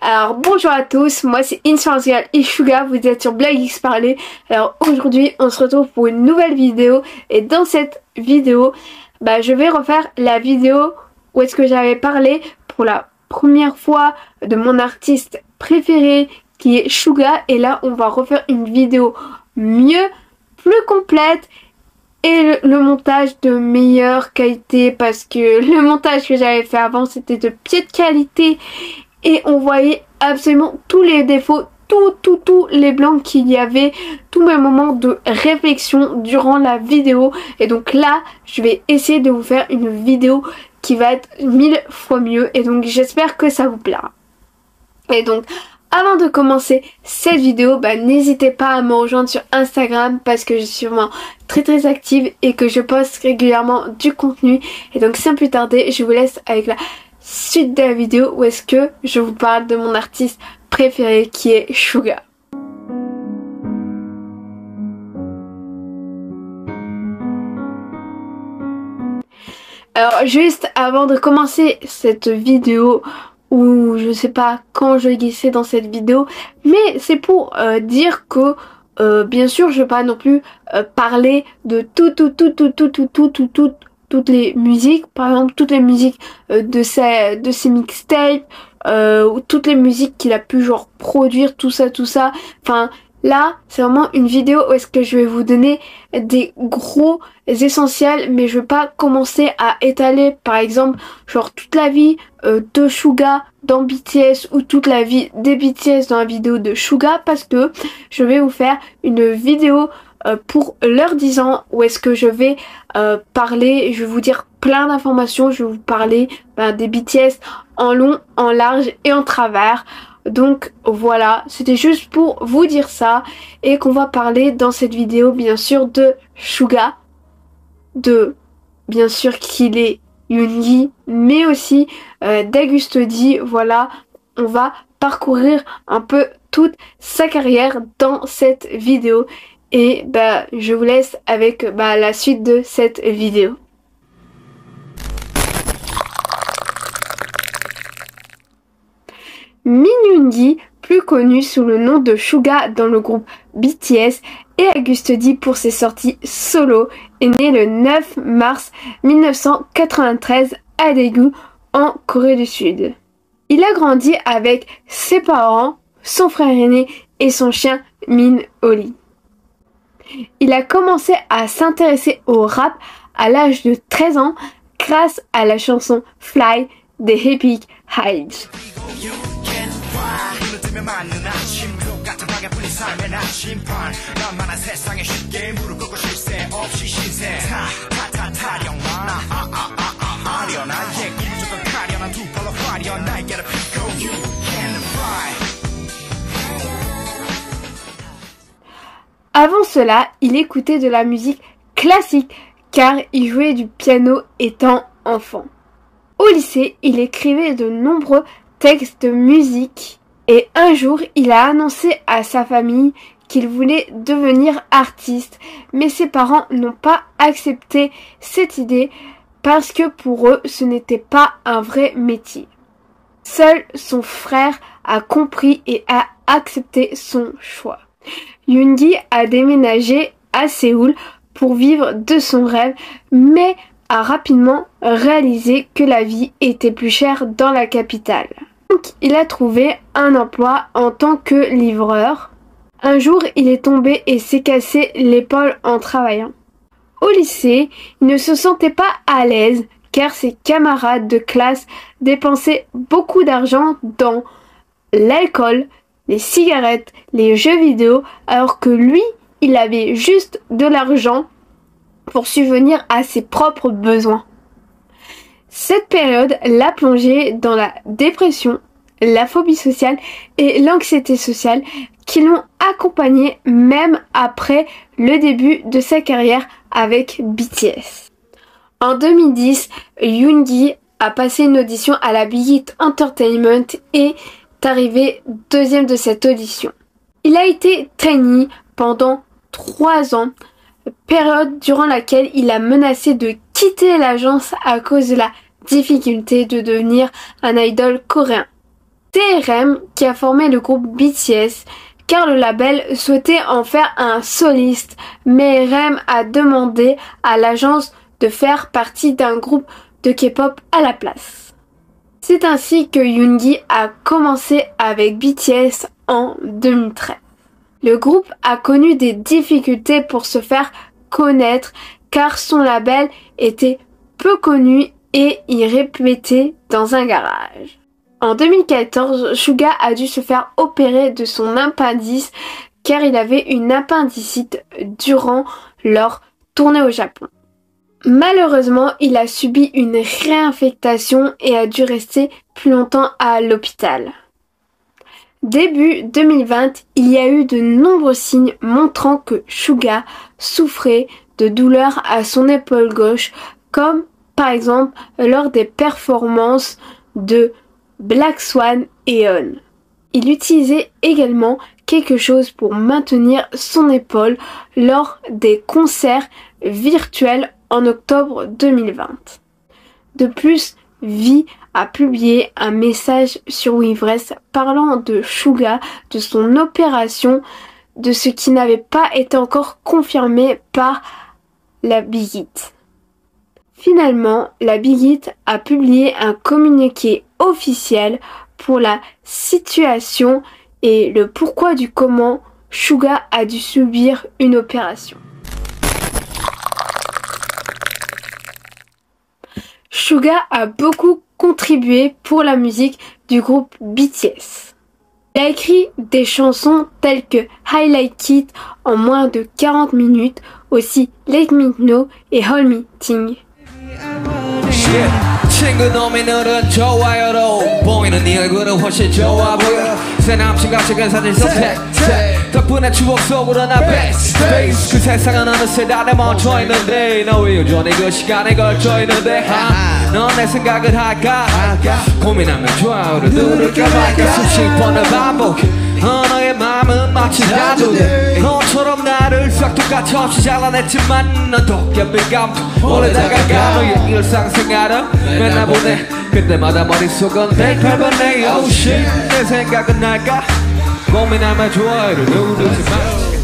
Alors bonjour à tous, moi c'est Insurance et Suga, vous êtes sur Blague X Parler. Alors aujourd'hui on se retrouve pour une nouvelle vidéo et dans cette vidéo je vais refaire la vidéo où est-ce que j'avais parlé pour la première fois de mon artiste préféré qui est Suga, et là on va refaire une vidéo mieux, plus complète et le montage de meilleure qualité, parce que le montage que j'avais fait avant c'était de pied de qualité et on voyait absolument tous les défauts, tous les blancs qu'il y avait, tous mes moments de réflexion durant la vidéo. Et donc là, je vais essayer de vous faire une vidéo qui va être 1000 fois mieux. Et donc j'espère que ça vous plaira. Et donc, avant de commencer cette vidéo, n'hésitez pas à me rejoindre sur Instagram parce que je suis vraiment très active et que je poste régulièrement du contenu. Et donc sans plus tarder, je vous laisse avec la suite de la vidéo où est-ce que je vous parle de mon artiste préféré qui est Suga. Alors juste avant de commencer cette vidéo, ou je sais pas quand je vais glisser dans cette vidéo, mais c'est pour dire que bien sûr je vais pas non plus parler de toutes les musiques, par exemple toutes les musiques de ses mixtapes, ou toutes les musiques qu'il a pu genre produire, tout ça, enfin là c'est vraiment une vidéo où est-ce que je vais vous donner des gros essentiels, mais je vais pas commencer à étaler par exemple genre toute la vie de Suga dans BTS ou toute la vie des BTS dans la vidéo de Suga, parce que je vais vous faire une vidéo pour leurs 10 ans où est-ce que je vais parler, je vais vous dire plein d'informations, je vais vous parler des BTS en long, en large et en travers. Donc voilà, c'était juste pour vous dire ça, et qu'on va parler dans cette vidéo bien sûr de Suga, de bien sûr qu'il est Yoongi, mais aussi d'Auguste D. Voilà, on va parcourir un peu toute sa carrière dans cette vidéo. Et je vous laisse avec la suite de cette vidéo. Min Yoongi, plus connu sous le nom de Suga dans le groupe BTS, et Auguste D pour ses sorties solo, est né le 9 mars 1993 à Daegu, en Corée du Sud. Il a grandi avec ses parents, son frère aîné et son chien Min Oli. Il a commencé à s'intéresser au rap à l'âge de 13 ans grâce à la chanson Fly des Epic Hives. Avant cela, il écoutait de la musique classique car il jouait du piano étant enfant. Au lycée, il écrivait de nombreux textes de musique et un jour, il a annoncé à sa famille qu'il voulait devenir artiste, mais ses parents n'ont pas accepté cette idée parce que pour eux, ce n'était pas un vrai métier. Seul son frère a compris et a accepté son choix. Yoongi a déménagé à Séoul pour vivre de son rêve, mais a rapidement réalisé que la vie était plus chère dans la capitale. Donc il a trouvé un emploi en tant que livreur. Un jour, il est tombé et s'est cassé l'épaule en travaillant. Au lycée, il ne se sentait pas à l'aise car ses camarades de classe dépensaient beaucoup d'argent dans l'alcool, les cigarettes, les jeux vidéo, alors que lui, il avait juste de l'argent pour subvenir à ses propres besoins. Cette période l'a plongé dans la dépression, la phobie sociale et l'anxiété sociale qui l'ont accompagné même après le début de sa carrière avec BTS. En 2010, Yoongi a passé une audition à la Big Hit Entertainment et est arrivé deuxième de cette audition. Il a été trainee pendant 3 ans, période durant laquelle il a menacé de quitter l'agence à cause de la difficulté de devenir un idol coréen. TRM qui a formé le groupe BTS car le label souhaitait en faire un soliste, mais RM a demandé à l'agence de faire partie d'un groupe de K-pop à la place. C'est ainsi que Yoongi a commencé avec BTS en 2013. Le groupe a connu des difficultés pour se faire connaître car son label était peu connu et il répétait dans un garage. En 2014, Suga a dû se faire opérer de son appendice car il avait une appendicite durant leur tournée au Japon. Malheureusement, il a subi une réinfectation et a dû rester plus longtemps à l'hôpital. Début 2020, il y a eu de nombreux signes montrant que Suga souffrait de douleurs à son épaule gauche, comme par exemple lors des performances de Black Swan et On. Il utilisait également quelque chose pour maintenir son épaule lors des concerts virtuels en octobre 2020. De plus, V a publié un message sur Weverse parlant de Suga, de son opération, de ce qui n'avait pas été encore confirmé par la Big Hit. Finalement, la Big Hit a publié un communiqué officiel pour la situation et le pourquoi du comment Suga a dû subir une opération. Suga a beaucoup contribué pour la musique du groupe BTS. Il a écrit des chansons telles que Highlight It en moins de 40 minutes, aussi Let Me Know et Hold Me Ting. 친구 놈이늘은 좋아요로 보이는 네 얼굴은 훨씬 좋아 보여 새 남친과 찍은 사진 속 덕분에 추억 속으로 나 best space 그 세상은 어느새 나를 멈춰 있는데 너 왜 여전히 그 시간에 걸쳐 있는데 넌 내 생각을 할까 고민하면 좋아요를 누를까 말까 수십 번을 반복해 너의 마음은 마치 나도 너처럼 나를 싹둑같이 없이 잘라냈지만 넌 도깨비 감독 오래 다가가 너의 일상생활은 맨날 보내 그때마다 머릿속은 108번 내 oh shit 내 생각은 날까 고민하면 좋아요를 누르지 마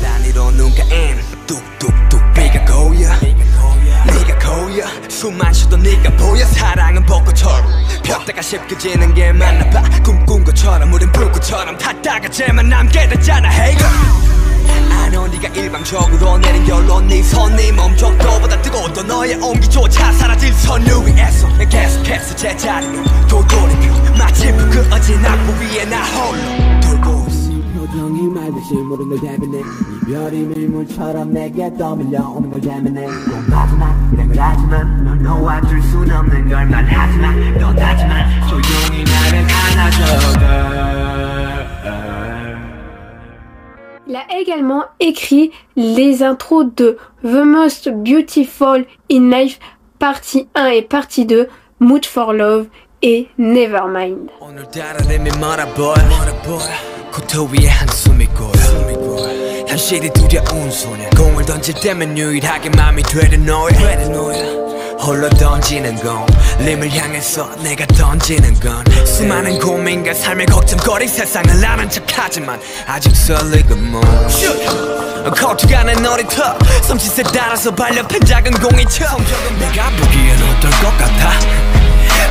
단위로 눈 감은 뚝뚝뚝 비가 고여 네가 고여 숨만 쉬도 네가 보여 사랑은 벚꽃처럼 폈다가 쉽게 지는 게 맞나봐 꿈꾼 것처럼 우린 불꽃처럼 탔다가 쟤만 남게 됐잖아 hey girl I know 네가 일방적으로 내린 결론 네 손이 멈춰도보다 뜨거웠던 너의 온기조차 사라질 선유 위에서 내 계속해서 제자리로 도돌이표 마치 그 어진 악보 위에 나 홀로 돌고 있어 표정이 맑으시 모든 걸 대변해 이별이 밀물처럼 내게 떠밀려오는 걸 대변해 넌 마지막 이런 걸 하지만 널 놓아줄 순 없는 걸 말하지만 넌 하지만 조용히 나를 안아줘 Il a également écrit les intros de The Most Beautiful in Life partie 1 et partie 2, Mood for Love et Nevermind. 오늘따라 내미 멀어보여 코트 위에 한숨이 고여 현실이 두려운 소녀 공을 던질 때면 유일하게 맘이 되는 너야 홀로 던지는 건 림을 향해서 내가 던지는 건 수많은 고민과 삶의 걱정거리 세상을 아는 척하지만 아직 설레고 뭐 코트가 내 놀이터 손짓에 따라서 발렵한 작은 공이처 내가 보기엔 어떨 것 같아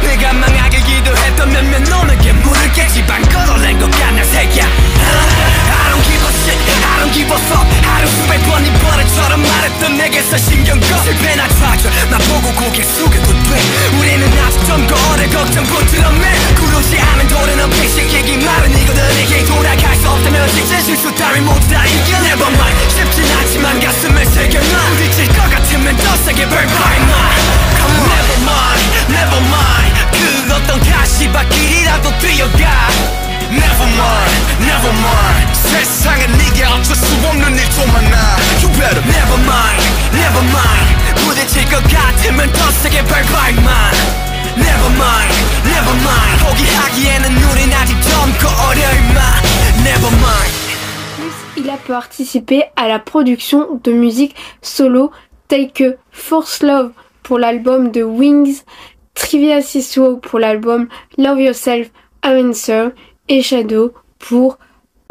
내가 망하길 기도했던 몇몇 놈에게 물을 깨지 방걸어낸 것 같냐 새끼야 I don't give a shit, I don't give a fuck 하루 수백 번 이 버릇처럼 말했던 내게서 신경 꺼 실패나 좌절 나 보고 고개 숙여도 돼 우리는 아직 좀 거래 걱정 부드럽네 구르지 않은 도래는 픽시키기 마련이거든 이게 돌아갈 수 없다면 진짜 실수 따위 모두 다 이겨 Never mind 쉽진 않지만 가슴에 새겨놔 부딪힐 것 같으면 더 세게 벌바이마 Come on Never mind, never mind 그 어떤 가시밭길이라도 뛰어가 Never mind, never mind 세상에 네게 어쩔 수 없는 일도 많아 You better Never mind, never mind 부딪힐 것 같으면 더 세게 밟아이만 Never mind, never mind 포기하기에는 우린 아직 젊고 어려 임마 Never mind. Il a participé à la production de musique solo telles que Force Love pour l'album de Wings, Trivia Siswo pour l'album Love Yourself Answer et Shadow pour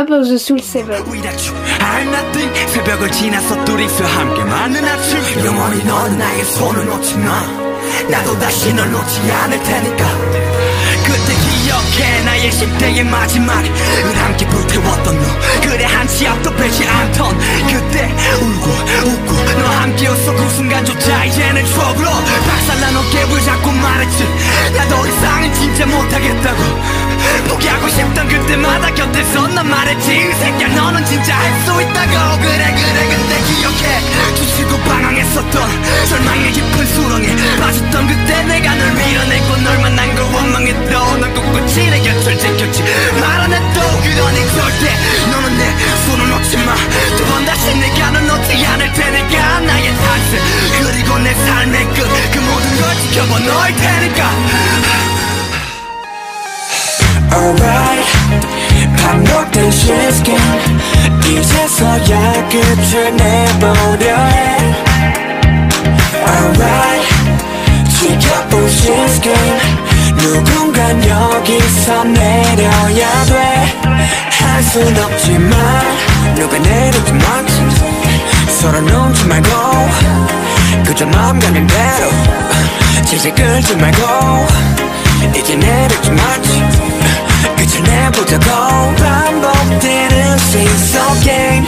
Up of the Soul 7. 새벽을 지나서 둘이서 함께 맞는 아침 영원히 넌 나의 손을 놓지 마 나도 다시 널 놓지 않을 테니까 그때 기억해 나의 10대의 마지막을 함께 불태웠던 너 그래 한치 앞도 빼지 않던 그때 울고 웃고 너와 함께 웃어 그 순간조차 이제는 추억으로 박살난 어깨를 잡고 말했지 나 더 이상은 진짜 못하겠다고 포기하고 싶던 그때마다 곁에서 난 말했지 이 새끼야 너는 진짜 할 수 있다고 그래 그때 기억해 지치고 방황했었던 절망의 깊은 수렁에 빠졌던 그때 내가 널 밀어내고 널 만난 걸 원망했던 넌 꿋꿋이 내 곁을 지켰지 말 안 해도 그러니 절대 너는 내 손을 놓지 마 두 번 다시 내가 널 놓지 않을 테니까 나의 탄생 그리고 내 삶의 끝 그 모든 걸 지켜본 너일 테니까 Alright 반복된 시스템 이제서야 끝을 내보려 해 Alright 지켜본 시스템 누군간 여기서 내려야 돼 할 순 없지만 누가 내리든 말든 서로 놓지 말고 그저 마음 가는 대로 질질 끌지 말고 이제 내리지 말지 끝을 내보자고 반복되는 seesaw game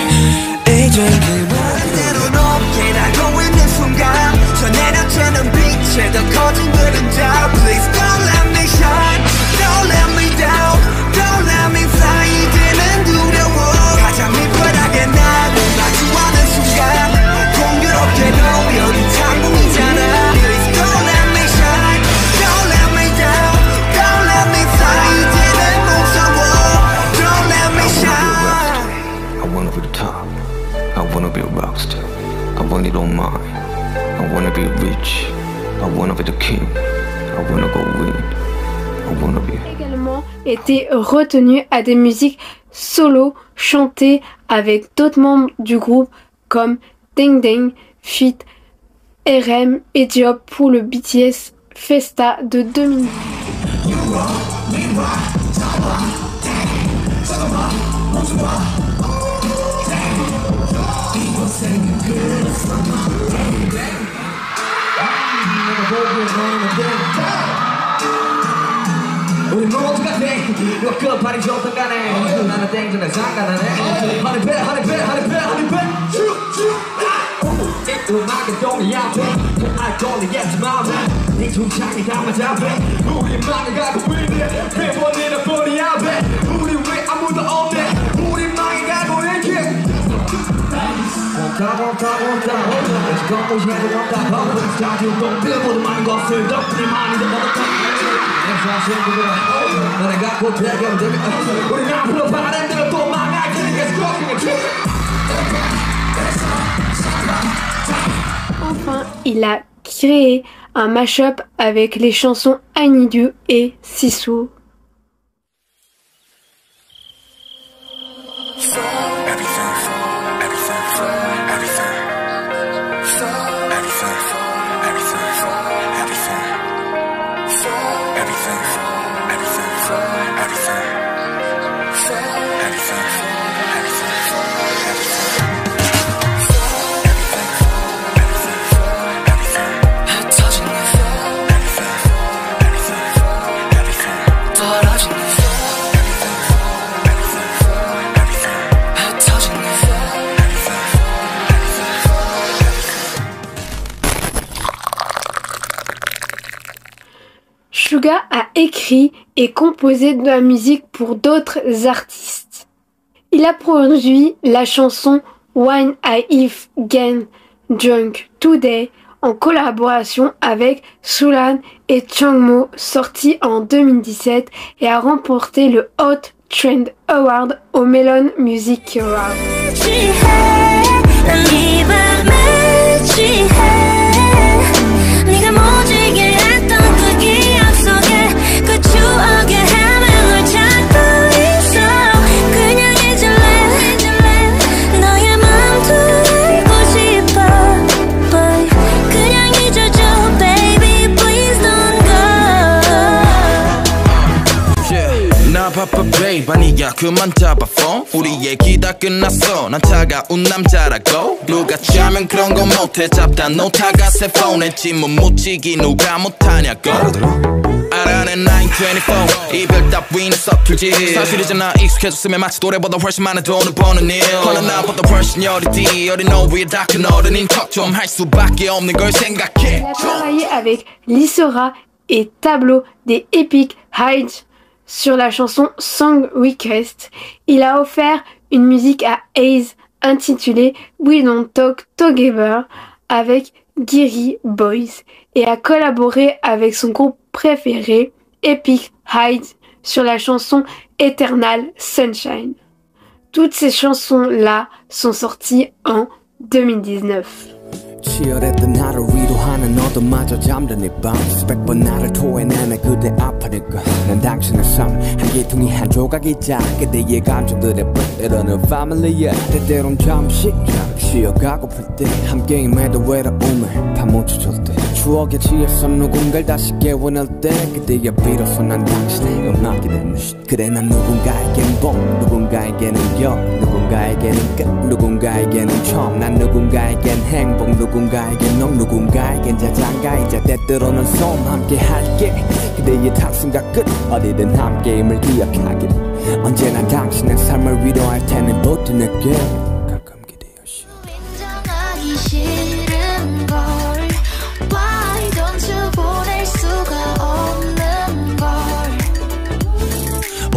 이제 그대로 높게 날고 있는 순간 저 내려쬐는 빛에 더 커진 그림자 Please don't let me shine Don't let me down Don't let me fly 이제는 두려워 가장 미끄하게 나를 마주하는 순간 공교롭게도 여기 창문이잖아 Please don't let me shine Don't let me down Don't let me fly 이제는 무서워 Don't let me shine I wanna be the top I wanna be a rockstar I want it on mine I wanna be rich I wanna be the king I wanna go win I wanna be Également été retenu à des musiques solo chantées avec d'autres membres du groupe comme Deng Deng, feat. RM et Diop pour le BTS Festa de 2000. 우리 모두가 돼 이거 끝발이 좋던 간에 나는 땡전에 상관하네 허니배 음악은 동이 앞에 알콜이겠지만 네 중창이 담아잡해 우리만이 가고 있네 매번이나 뿌리 앞에 우리 왜 아무도 없네 우리만이 가고 있네 원타 Let's go 해도 원타 스타디오 동들 모두 많은 것을 덕분에 많이 더 Enfin, il a créé un mash-up avec les chansons I Need You et Sisu. Suga a écrit et composé de la musique pour d'autres artistes. Il a produit la chanson When I If Get Drunk Today en collaboration avec Sulan et Changmo, sortie en 2017 et a remporté le Hot Trend Award au Melon Music Award. 바빠 babe 아니야 그만 잡아 phone 우리 얘기 다 끝났어 난 차가운 남자라고 누가 짜면 그런 거 못해 잡다 놓다가 새 폰에 질문 묻히기 누가 못하냐고 알아낸 924 이별 따위는 서툴지 사실이잖아 익숙해졌으면 마치 노래보다 훨씬 많은 돈을 버는 일 허나 나보다 훨씬 여리디 어린 너위에 다 큰 어른인 척 좀 할 수밖에 없는 걸 생각해. Il a travaillé avec Lissora et Tableau des Epic Heights sur la chanson Song Request. Il a offert une musique à Ace intitulée We Don't Talk Together avec Giri Boys et a collaboré avec son groupe préféré Epic Heights sur la chanson Eternal Sunshine. Toutes ces chansons-là sont sorties en 2019. 치열했던 나를 위로하는 너도 마저 잠든 이밤 수백 번 나를 토해내네 그대 아파니까 난 당신의 삶 한 기둥이 한 조각이자 그대의 감정들에 때로는 패밀리에 때때론 잠시 쉬어가고플 때 함께임에도 외로움을 파묻혀줄 때 추억에 취해서 누군가를 다시 깨워낼 때 그때야 비로소 난 당신의 음악이 됐네 그래 난 누군가에겐 봄 누군가에게는 여름 누군가에게는 끝 누군가에게는 처음 난 누군가에겐 행복 누군가에겐 넌 누군가에겐 자장가이자 때때로는 소음 함께 할게 그대의 탑승과 끝 어디든 함께임을 기억하길 언제나 당신의 삶을 위로할 테니 모두 내게 가끔 기대어시 인정하기 싫은 걸 Why don't you 보낼 수가 없는 걸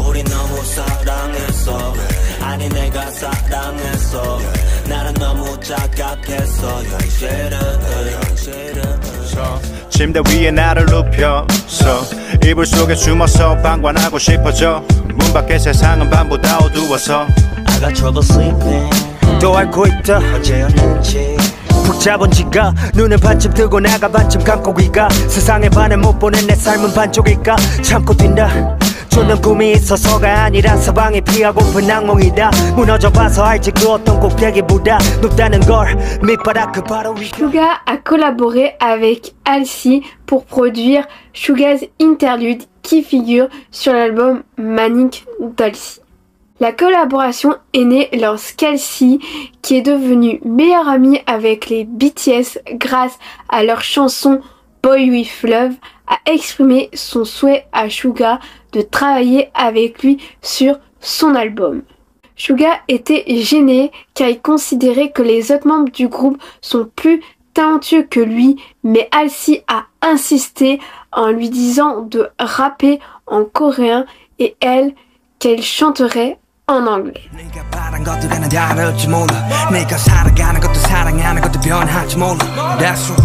우리 너무 사랑했어 아니 내가 사랑했어 나는 너무 착각했어 현실은 침대 위에 나를 눕혀서 이불 속에 숨어서 방관하고 싶어져 문 밖의 세상은 밤보다 어두워서 I got trouble sleeping 또 앓고 있다 어제였는지 푹 잡은 지가 눈을 반쯤 뜨고 내가 반쯤 감고 귀가 세상에 반해 못 보는 내 삶은 반쪽일까 참고 뛴다 쫓는 꿈이 있어서가 아니라 사방에 피하고픈 악몽이다 무너져 봐서 알지 그 어떤 꼭대기보다 높다는 걸 밑바닥 그 바로 위 Suga a collaboré avec Halsey pour produire Suga's Interlude qui figure sur l'album Manic d'Halsey. La collaboration est née lorsqu'Halsey, qui est devenue meilleure amie avec les BTS grâce à leur chanson Boy With Love, a exprimé son souhait à Suga de travailler avec lui sur son album. Suga était gêné car il considérait que les autres membres du groupe sont plus talentueux que lui, mais Halsey a insisté en lui disant de rapper en coréen et elle qu'elle chanterait en anglais. 네가 바란 것들에는 다를지 몰라 네가 살아가는 것도 사랑하는 것도 변할지 몰라 That's true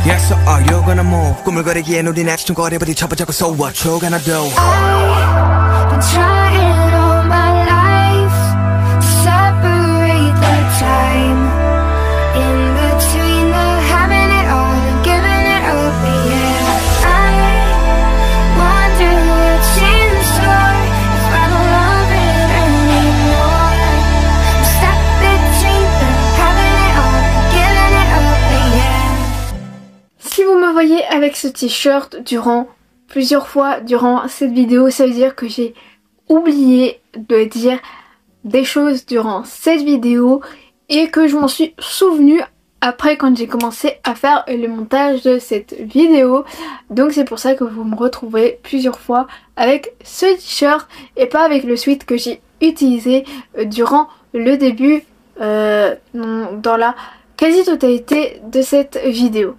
Yes, so are you gonna move 꾸물거리기엔 우린 애초거리버리 쳐보자고 So what you gonna do I've been trying all my life to separate the time in between the having it all and giving it up, yeah. I wonder what's in store if I don't love it anymore. I'm stuck between the having it all and giving it up, yeah. Si vous me voyez avec ce t-shirt durant plusieurs fois durant cette vidéo, ça veut dire que j'ai oublié de dire des choses durant cette vidéo et que je m'en suis souvenu après quand j'ai commencé à faire le montage de cette vidéo. Donc c'est pour ça que vous me retrouvez plusieurs fois avec ce t-shirt et pas avec le sweat que j'ai utilisé durant le début dans la quasi-totalité de cette vidéo.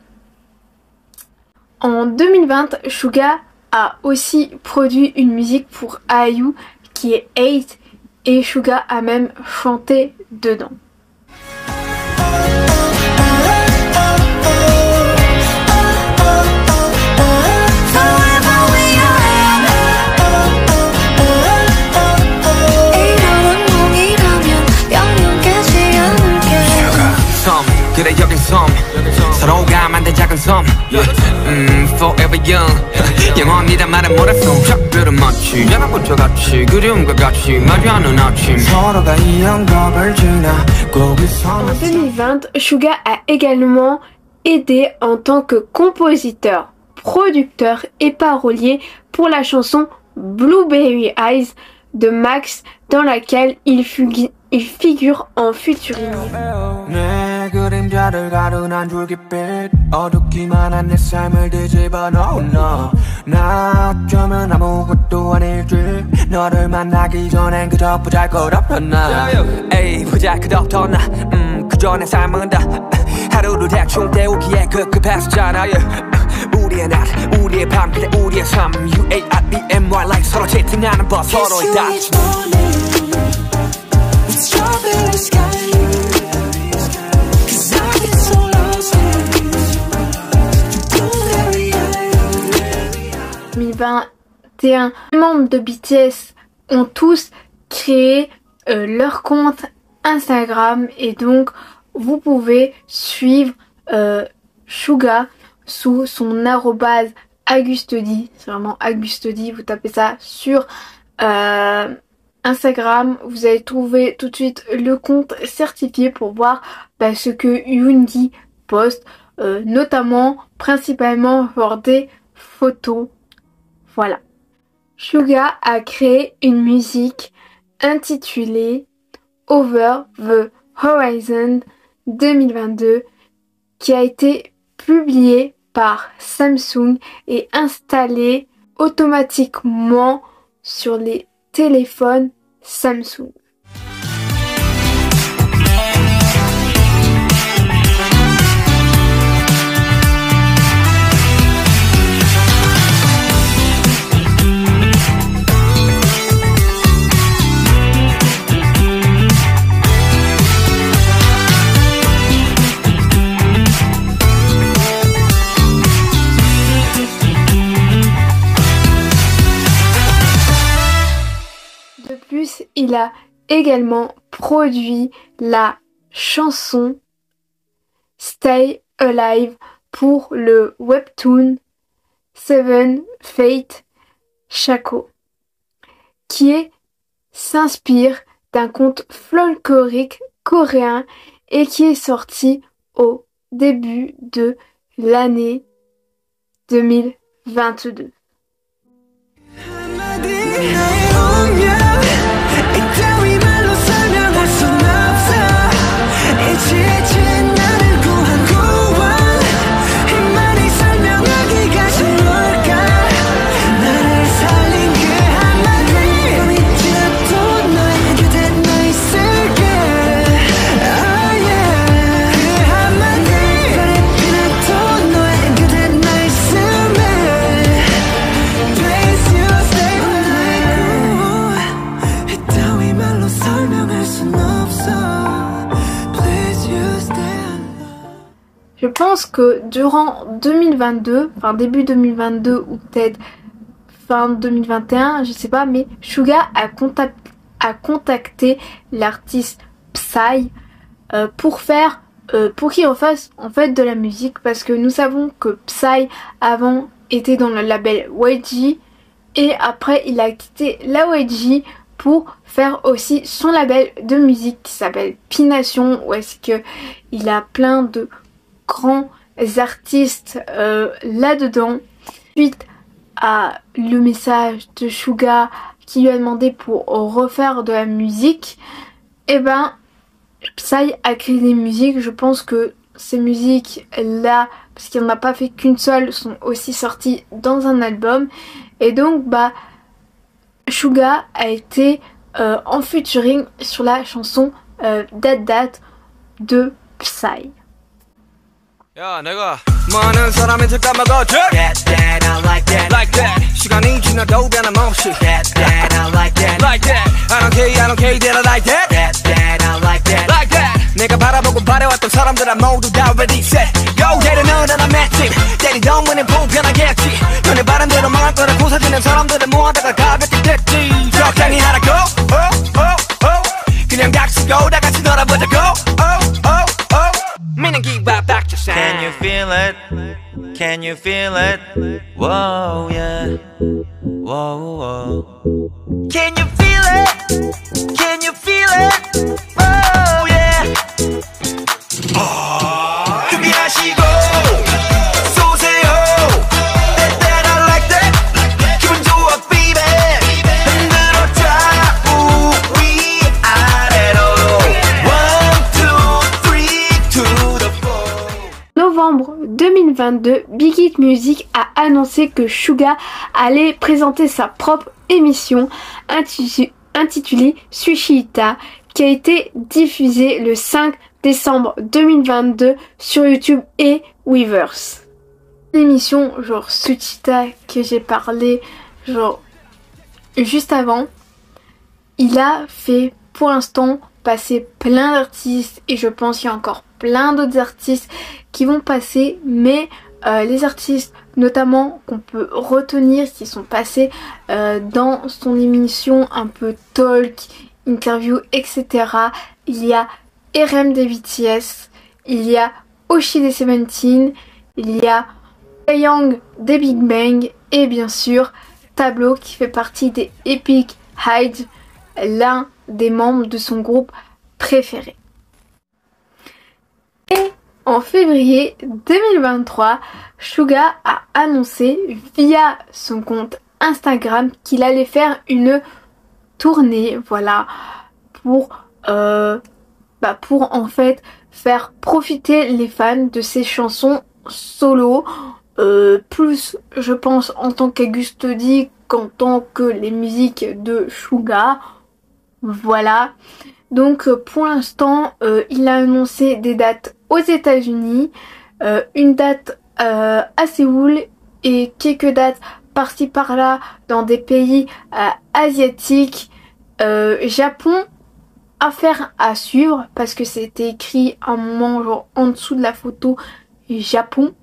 En 2020, Suga a aussi produit une musique pour IU qui est 8 et Suga a même chanté dedans. 그래 여긴 섬 서로가 만든 작은 섬 Forever young 영원이란 말은 몰랐어 작별은 마치 연합군처 같이 그리움과 같이 마주하는 아침 서로가 이 영겁을 지나 꼭 En 2020, Suga a également aidé en tant que compositeur, producteur et parolier pour la chanson Blueberry Eyes de Max, dans laquelle il figure en featuring. 내 그림자를 가둔 한 줄깃빛 어둡기만 한 내 삶을 뒤집어 놓은 너 나 어쩌면 아무것도 아닐지 너를 만나기 전엔 그저 보잘것없던 나 에이 보잘것없던 나 그저 내 삶은 다 하루를 대충 때우기에 급급했었잖아 우리의 낮 우리의 밤 그래 우리의 삶 UARBMY like 서로 채팅하는 법 서로의 다 Strawberry sky membres de BTS ont tous créé leur compte Instagram et donc vous pouvez suivre Suga sous son arrobase Agustedi, c'est vraiment Agustedi, vous tapez ça sur Instagram, vous allez trouver tout de suite le compte certifié pour voir ce que Yoongi poste, notamment principalement pour des photos. Voilà. Suga a créé une musique intitulée Over the Horizon 2022 qui a été publiée par Samsung et installée automatiquement sur les téléphones Samsung. De plus, il a également produit la chanson Stay Alive pour le webtoon Seven Fate Shako, qui s'inspire d'un conte folklorique coréen et qui est sorti au début de l'année 2022. Je pense que durant 2022, enfin début 2022 ou peut-être fin 2021, je sais pas, mais Suga a contacté l'artiste Psy pour qu'il refasse en fait de la musique, parce que nous savons que Psy avant était dans le label YG et après il a quitté la YG pour faire aussi son label de musique qui s'appelle P-Nation, où est-ce que il a plein de grands artistes là-dedans. Suite à le message de Suga qui lui a demandé pour refaire de la musique, et Psy a créé des musiques. Je pense que ces musiques là, parce qu'il n'en a pas fait qu'une seule, sont aussi sorties dans un album. Et donc Suga a été en featuring sur la chanson Dat de Psy. 야 내가 많은 사람이 까먹어줘 That I like that Like that 시간이 지나도 변함없이 That I like that Like that I don't care that I like that That I like that Like that 내가 바라보고 바래왔던 사람들아 모두 다 ready set Yo 얘를 너는 안 맷집 때리던 문은 불편하겠지 너네 바람대로 망할 거라 고사지는 사람들을 모아다가 가볍게 됐지 적당히 하라고 그냥 닥치고 다 같이 놀아보자고 meaning give back to sound. Can you feel it? Can you feel it? Whoa, yeah. Whoa, whoa. Can you feel it? Can you feel it? Oh, yeah. 준비하시고 쏘세요. That I like that. 기분 좋아, baby. 2022, Big Hit Music a annoncé que Suga allait présenter sa propre émission intitulée Sushita, qui a été diffusée le 5 décembre 2022 sur YouTube et Weverse. L'émission genre Sushita que j'ai parlé genre juste avant, il a fait pour l'instant passer plein d'artistes et je pense qu'il y a encore plein d'autres artistes qui vont passer, mais les artistes notamment qu'on peut retenir qui sont passés dans son émission un peu talk, interview, etc. Il y a RM des BTS, il y a Oshi des Seventeen, il y a Taeyang des Big Bang et bien sûr Tablo qui fait partie des Epic Hyde, l'un des membres de son groupe préféré. Et en février 2023, Suga a annoncé via son compte Instagram qu'il allait faire une tournée, voilà, pour en fait faire profiter les fans de ses chansons solo, plus je pense en tant qu'Auguste dit qu'en tant que les musiques de Suga. Voilà, donc pour l'instant il a annoncé des dates aux États-Unis, une date à Séoul et quelques dates par-ci par-là dans des pays asiatiques, Japon, affaire à suivre parce que c'était écrit un moment genre en dessous de la photo Japon,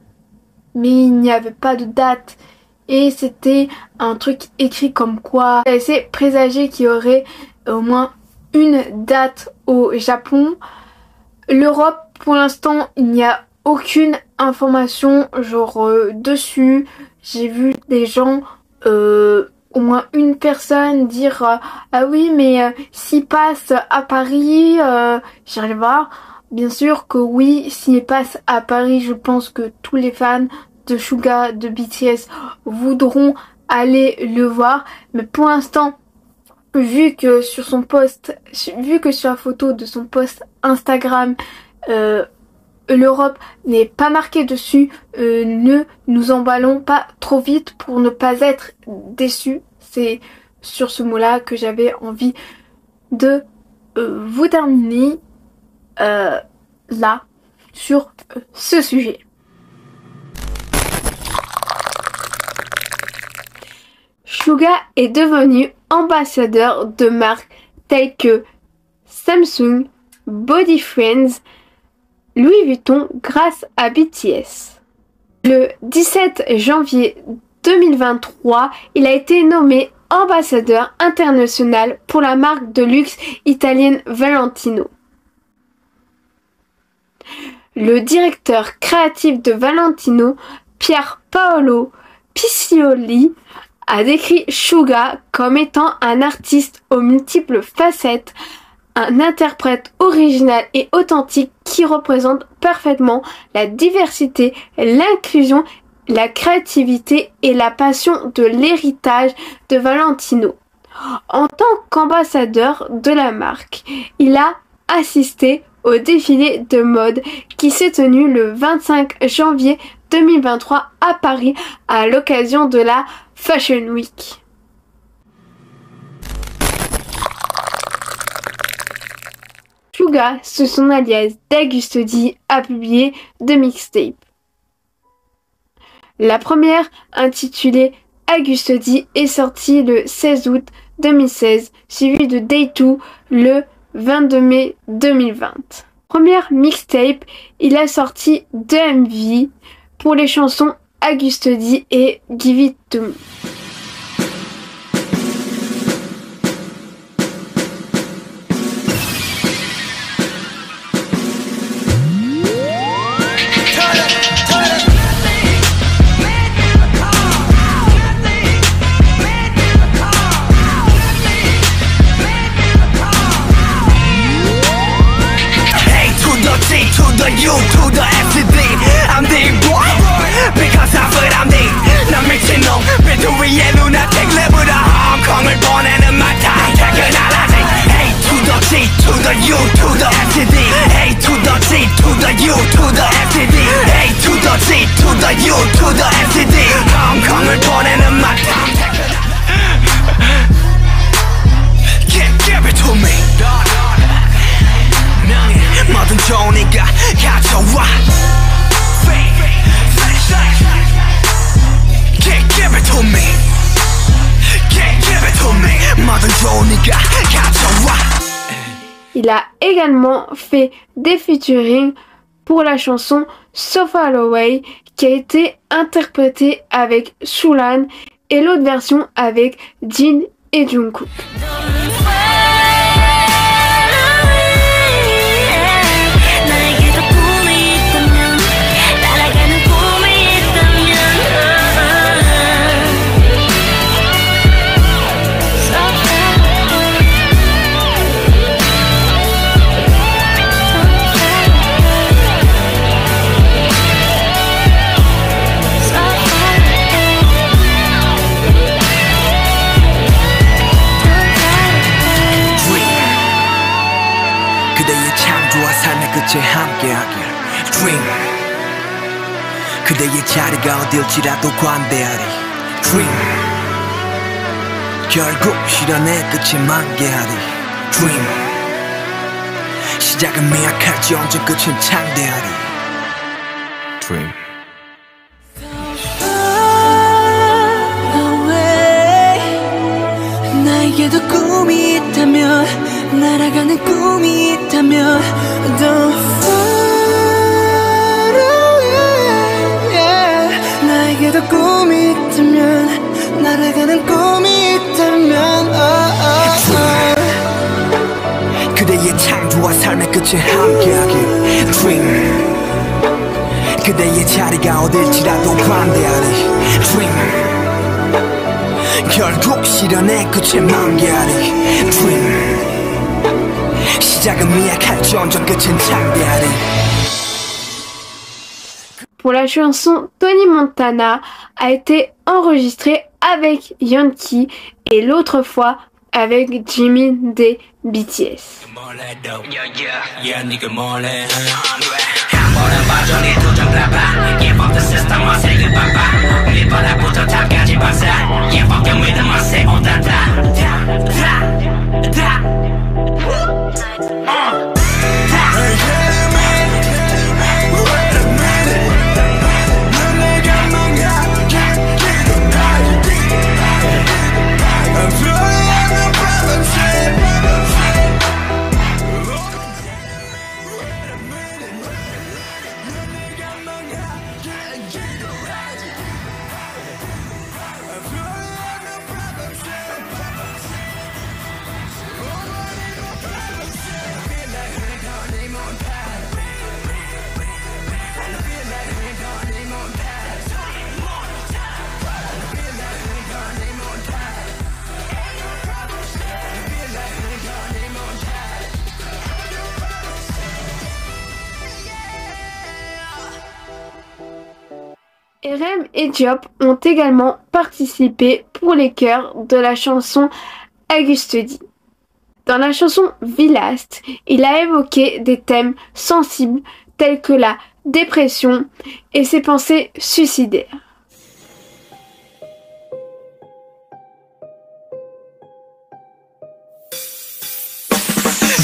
mais il n'y avait pas de date et c'était un truc écrit comme quoi ça laissait présager qu'il y aurait au moins une date au Japon. L'Europe, pour l'instant, il n'y a aucune information genre dessus. J'ai vu des gens, au moins une personne dire ah oui mais s'il passe à Paris, j'irai voir. Bien sûr que oui, s'il passe à Paris, je pense que tous les fans de Suga, de BTS voudront aller le voir. Mais pour l'instant, vu que sur la photo de son post Instagram, l'Europe n'est pas marquée dessus, ne nous emballons pas trop vite pour ne pas être déçus. C'est sur ce mot-là que j'avais envie de vous terminer là sur ce sujet. Suga est devenu ambassadeur de marques telles que Samsung, Body Friends, Louis Vuitton grâce à BTS. Le 17 janvier 2023, il a été nommé ambassadeur international pour la marque de luxe italienne Valentino. Le directeur créatif de Valentino, Pier Paolo Piccioli, a décrit Suga comme étant un artiste aux multiples facettes, un interprète original et authentique qui représente parfaitement la diversité, l'inclusion, la créativité et la passion de l'héritage de Valentino. En tant qu'ambassadeur de la marque, il a assisté au défilé de mode qui s'est tenu le 25 janvier 2023 à Paris à l'occasion de la Fashion Week. Suga, sous son alias d'Auguste D, a publié 2 mixtapes. La première, intitulée Auguste D, est sortie le 16 août 2016, suivie de Day 2 le 22 mai 2020. Première mixtape, il a sorti 2 MV pour les chansons Auguste D et Give It To Me. You to the FCD, I'm the boy because of what I'm the. 난 미친놈, 배터리 Il a également fait des featuring pour la chanson So Far Away qui a été interprétée avec Sulan et l'autre version avec Jin et Jungkook. 끝에 함께하길 Dream 그대의 자리가 어딜지라도 관대하리 Dream 결국 실현의 끝에 만개하리 Dream 시작은 미약할지언정 끝은 창대하리 Dream 나에게도 꿈이 있다면 날아가는 꿈이 있다면 Don't far away yeah. 나에게도 꿈이 있다면 날아가는 꿈이 있다면 그대의 창조와 삶의 끝에 함께하길 Dream 그대의 자리가 어딜지라도 관대하리 Dream 결국 실현의 끝에 만개하리 Dream 시작은 미약할지언정 끝은 창대하리. Pour la chanson, Tony Montana a été enregistrée avec Yeonki et l'autre fois avec Jimin des BTS. RM et Diop ont également participé pour les chœurs de la chanson Auguste dit. Dans la chanson Vilast, il a évoqué des thèmes sensibles tels que la dépression et ses pensées suicidaires.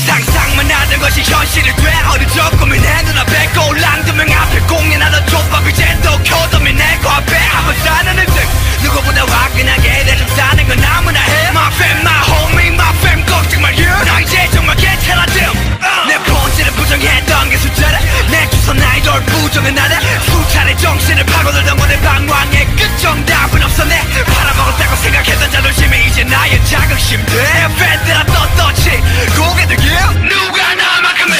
상상만 하던 것이 현실이 돼 어리적 고민해 눈앞에 꼴랑 두명 앞에 공연하던 족밥 이제 또 켜더미 내 코앞에 한번 사는 등 누구보다 화끈하게 대충 사는 건 아무나 해 My fam, my homie, my fam 걱정 마 나 이제 정말 괜찮아 내 본질을 부정했던 게 숫자래 내 주선 아이돌 부정은 안해 수차례 정신을 파고들던 건내 방황의 끝 정답은 없어 내 팔아먹었다고 생각했던 자존심이 이제 나의 자긍심 돼 팬들아 떳떳이 고개 들기 누가 나만큼은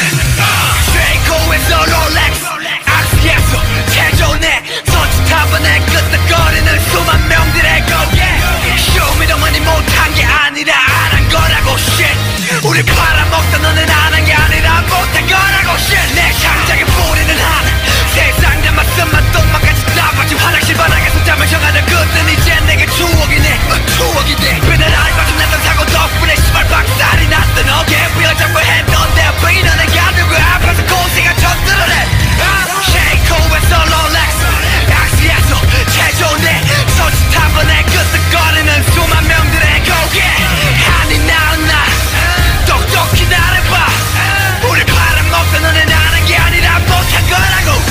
최고에서 롤렉스 악스에서 체조내 손짓한번에 끄떡거리는 수만 명들의 고개 쇼미더머니 못한 게 아니라 안 한 거라고 shit 우리 팔아먹던 너는 안 한 게 아니라 못한 거라고 shit 내 창작의 뿌리는 하나 세상 담았음만 똥만까지 다 빠진 화장실 바닥에서 잠을 정하는 그땐 이제 내게 추억이네 추억이 돼 그날 알바좀 났던 사고 덕분에 시발 박살이 났던 어깨 위를 잡고 했던 내 앞에 너는 가두고 앞에서 고생한 척들어내 쉐이코에서 롤렉스 악시에서 체조내 손짓 한 번에 끄떡거리는 수만 명들의 고개 아니 나는 나 똑똑히 나를 봐 우리 팔아먹던 너는 아는 게 아니라 못한 거라고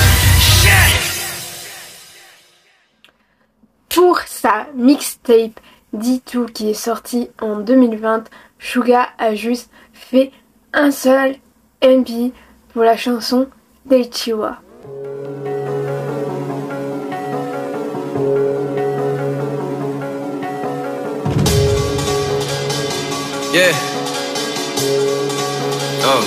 Pour sa mixtape D2 qui est sortie en 2020, Suga a juste fait un seul MV pour la chanson Daichiwa. Yeah. Oh.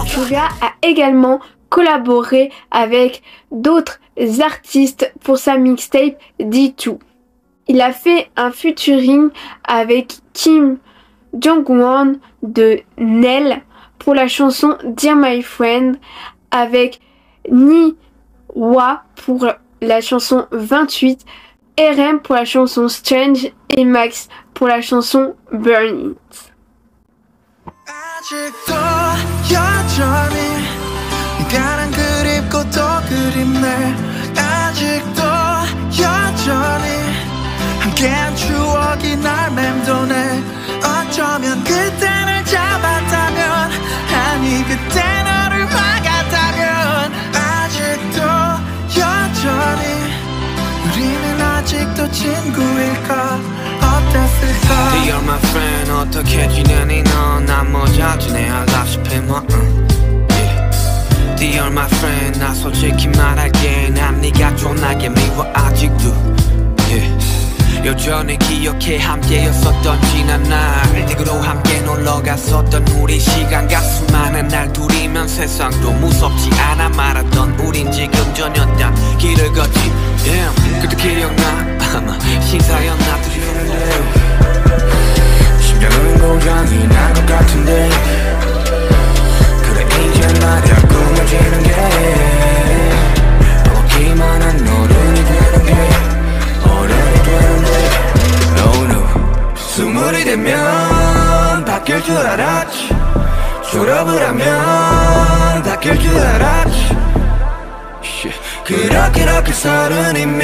Suga a également collaboré avec d'autres artistes pour sa mixtape D2. Il a fait un featuring avec Kim Jong-won de Nell pour la chanson Dear My Friend, avec Ni-wa pour la chanson 28, RM pour la chanson Strange et Max pour la chanson Burn It. 아직도 여전히 네가 난 그립고 또 그립네 아직도 여전히 함께한 추억이 날 맴도네 어쩌면 그때 날 잡았다면 아니 그때 너를 막았다면 아직도 여전히 우리는 아직도 친구일까 어땠을까 Dear my friend 어떻게 지내니 넌난 모자 지내다시피 뭐 Dear my friend 나 솔직히 말할게 난 네가 존나게 미워 아직도 여전히 기억해 함께였었던 지난 날 댁으로 함께 놀러갔었던 우리 시간과 수많은 날 둘이면 세상도 무섭지 않아 말았던 우린 지금 전혀 딴 길을 걷지 그때 기억나 아마 신사였나 심장은 고장이 난 것 같은데 그래 이제 말이야 꾸며지는 게 보기만 한 어른이 되는 게 어른이 되는데 Oh no 스물이 되면 바뀔 줄 알았지 졸업을 하면 바뀔 줄 알았지 그렇게 서른이면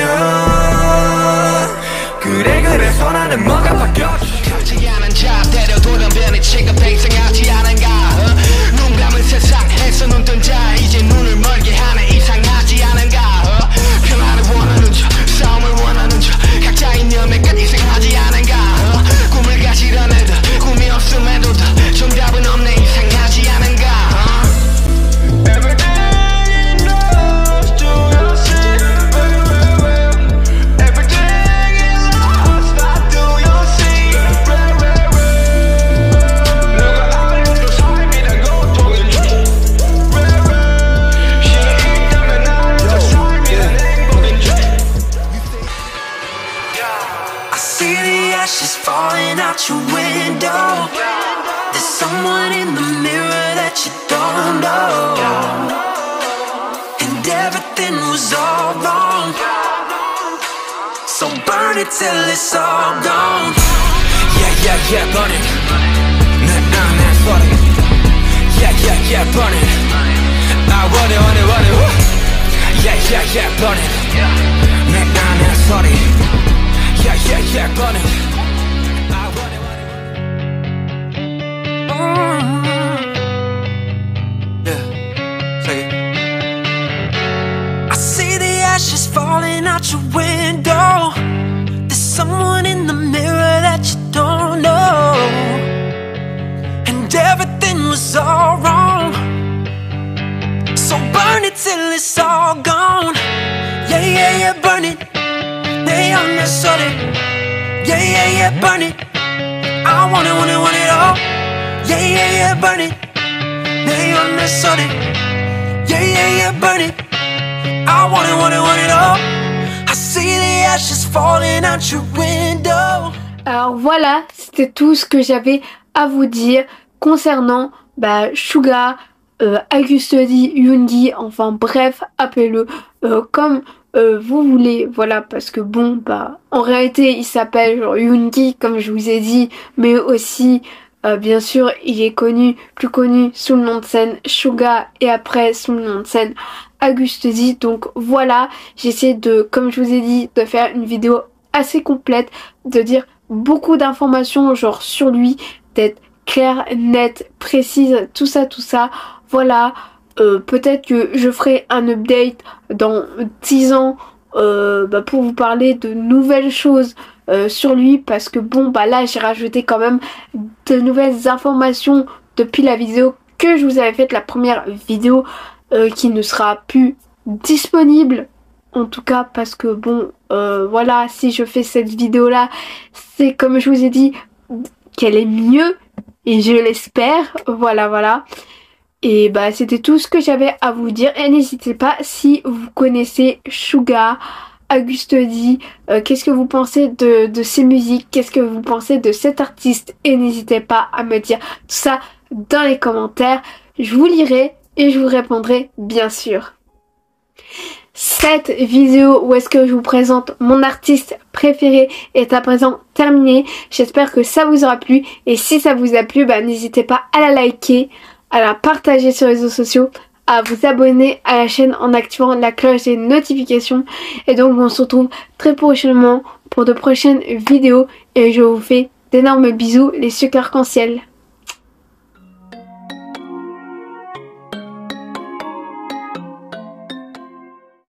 그래서 나는 뭐가 바뀌었지 지 않은 잡 때려 돌아변이 지금 팽생하지 않은가 눈 감은 세상에서 눈 뜬 자 이제 눈을 멀게 하네 이상하지 않은가 평화를 원하는 척 싸움을 원하는 척 각자 이념에 끝 이상하지 않은가 꿈을 가지던 애들 꿈이 없음에도 더 정답은 없네 이상하지 않은가 Falling out your window. There's someone in the mirror that you don't know. And everything was all wrong. So burn it till it's all gone. Yeah, burn it. 내 소리. Yeah, burn it. I want it. Yeah, burn it. 내 소리. Yeah, burn it. Ashes falling out your window. There's someone in the mirror that you don't know. And everything was all wrong. So burn it till it's all gone. Yeah, burn it. 내 안에 소리. Yeah, burn it. I want it all. Yeah, burn it. 내 안에 소리. Yeah, burn it. I want it all. I see the ashes falling out your window. Alors voilà, c'était tout ce que j'avais à vous dire concernant Suga, Agustodi, Yoongi, enfin bref, appelez-le comme vous voulez, voilà, parce que bon, en réalité, il s'appelle genre Yoongi, comme je vous ai dit, mais aussi Bien sûr, il est plus connu sous le nom de scène Suga et après sous le nom de scène Agust D. Donc voilà, j'essaie de, comme je vous ai dit, de faire une vidéo assez complète, de dire beaucoup d'informations genre sur lui, d'être claire, nette, précise, tout ça. Voilà, peut-être que je ferai un update dans 10 ans pour vous parler de nouvelles choses sur lui, parce que bon bah là j'ai rajouté quand même de nouvelles informations depuis la vidéo que je vous avais faite, la première vidéo qui ne sera plus disponible en tout cas, parce que bon voilà, si je fais cette vidéo là, c'est comme je vous ai dit qu'elle est mieux et je l'espère. Voilà. Et bah c'était tout ce que j'avais à vous dire, et n'hésitez pas si vous connaissez Suga, Agust D, qu'est-ce que vous pensez de ses musiques, qu'est-ce que vous pensez de cet artiste, et n'hésitez pas à me dire tout ça dans les commentaires, je vous lirai et je vous répondrai bien sûr. Cette vidéo où est-ce que je vous présente mon artiste préféré est à présent terminée. J'espère que ça vous aura plu, et si ça vous a plu, bah n'hésitez pas à la liker, à la partager sur les réseaux sociaux, à vous abonner à la chaîne en activant la cloche des notifications. Et donc on se retrouve très prochainement pour de prochaines vidéos, et je vous fais d'énormes bisous les sucres arc-en-ciel.